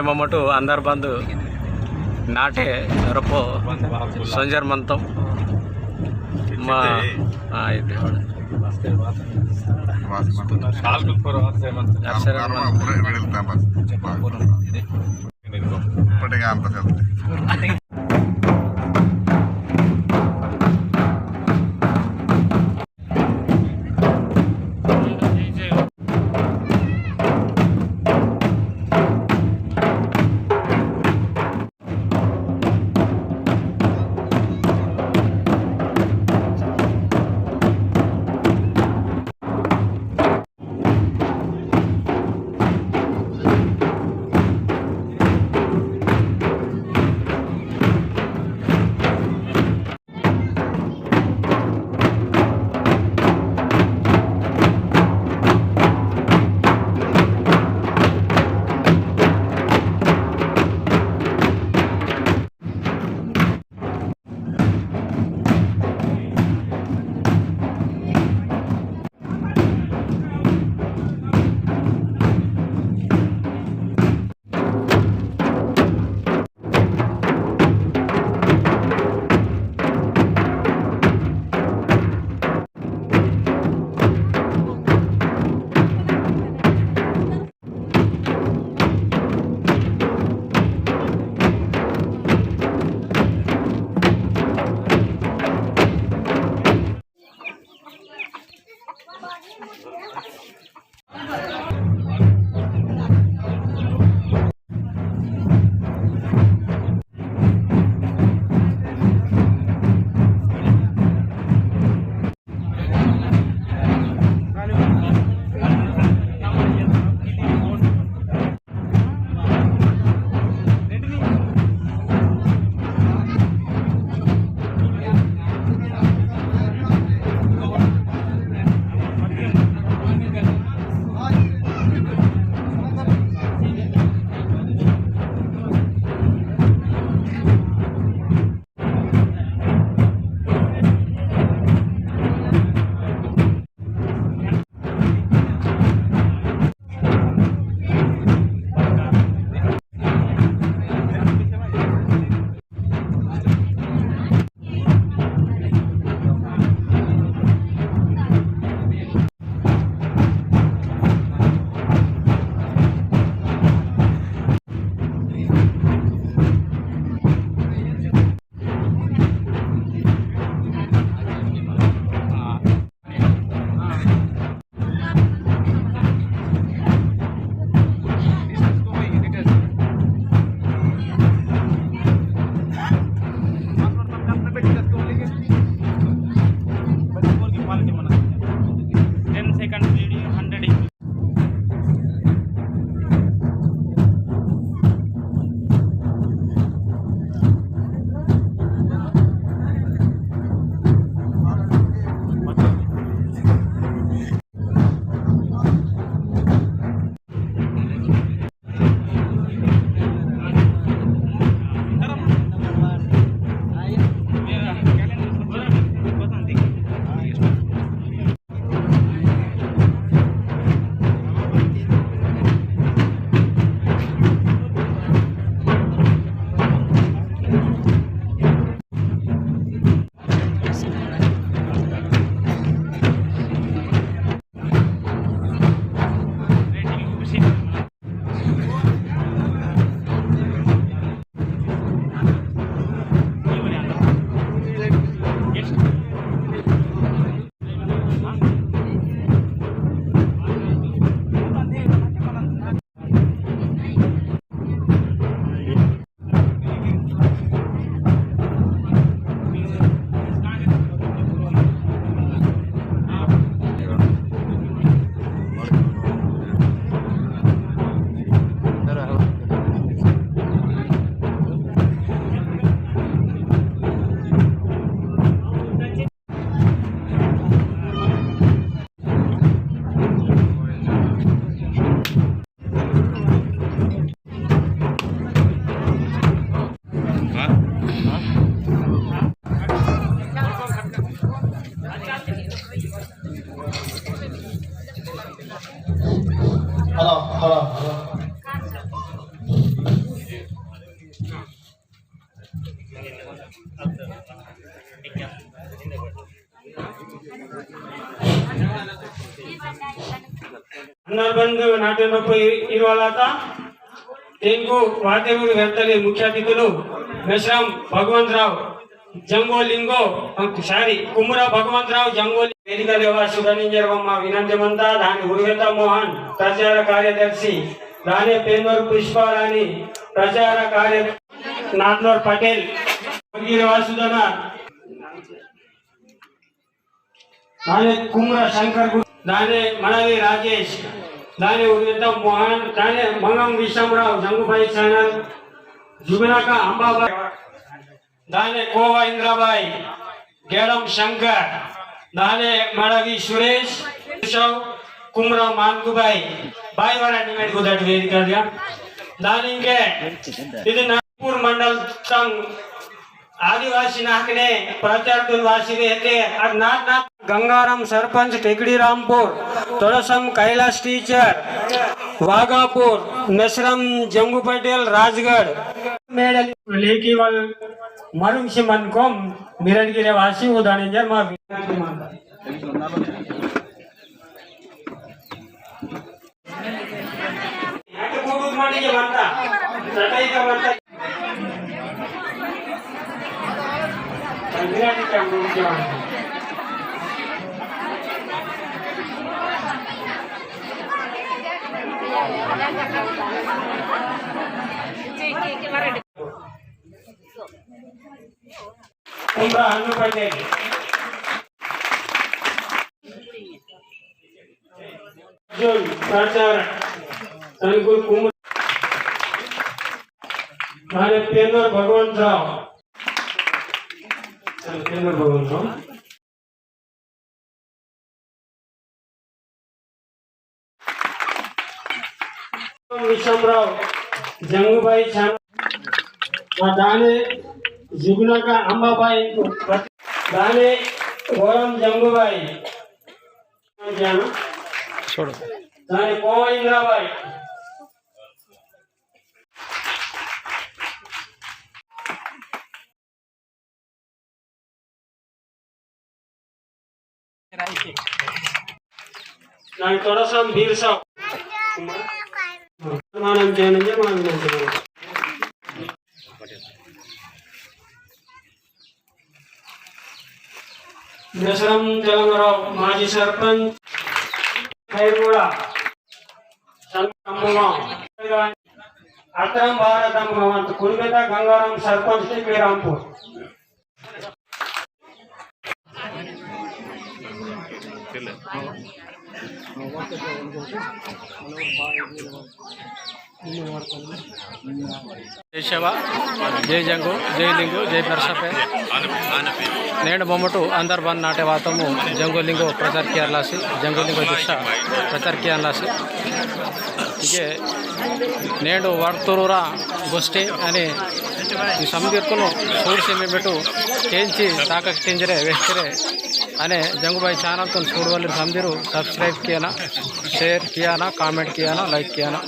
ಮಮ್ಮಟು ಅಂದರ್ ಬಂದು ನಾಟೆ ರೊಪ್ಪು ಸಂಜರ್ ಮಂತಂ ಮಾ ಆಯ್ತು అంధర్బంధు నాట్యంలో ఇరువాలత तेलुगु वाद्यगुरु वेत्तली मुख्य अतिथुलु मेश्राम भगवंतराव जंगोलिंगो सारी कुमरा भगवंतराव जंगोली वेदिक निवासुगनिंजरवम्म विनंतिमंत दानि गुरुवेत्त मोहन प्रचार कार्यदर्शी दानि पेनूर पुष्पाराणी प्रचार कार्य नाथनोर पटेल गिरवासुदन दानि कुमरा शंकर दानि मनवी राजेश दाने उर्वेता मोहन दाने मंगम विश्वमराव जंगुभाई चैनल जुगना का अंबाबाई दाने कोवा इंद्राबाई गेडम शंकर दाने मड़वी सुरेश कुमरा मानगुबाई बाई वाला निमेट को दट वेद कर दिया दाने के इधर नागपुर मंडल तंग आदिवासी नाकने प्रचार वासी रहते नाथ गंगाराम सरपंच टेकड़ी रामपुर तोड़सम कैलाश टीचर वागापुर मेश्रम जंगू पटेल राजगढ़ मेडल लेकी वाल मरुंग से मन को मिरनगिरे वासी उदाने जर मा प्रचार पेनूर भगवंतराव विश्वमराव जंगुभाई दाने जुगना का अंबाबाई दाने गोरम जंगुभाई दाने कोवा इंद्राबाई दाने थोड़ा सा भीड़ सा मानम जैन मेश्रम जलंगराव माजी सरपंच खैरगुड़ा अतरम भारतम भवंत कुर्मेता गंगाराम सरपंच टेकड़ी रामपुर जय शिव जय जंगु जय लिंगु जय परसपे नेडु मोमटु अंधर्बंध नाटे वातमु जंगुलिंगु प्रचार किया लासी जंगुलिंगु दिशा प्रचार किया लासी इके नेडु वर्तुरुरा गोष्ठी अनि ಈ ಸಂದಿರ್ಕನು ಸೂರ್ಸಿ ಬಿಟ್ಟು ಕೇಂಚಿ ತಾಕಕ್ಕೆ ತಿಂಜರೆ ವೆಸ್ಟರೆ ಅನೆ ಜಂಗುಬಾಯಿ ಚಾನಲ್ तो सूडवल्ली समझिरू सब्सक्राइब किया ना शेयर किया ना कमेंट किया ना लाइक किया ना।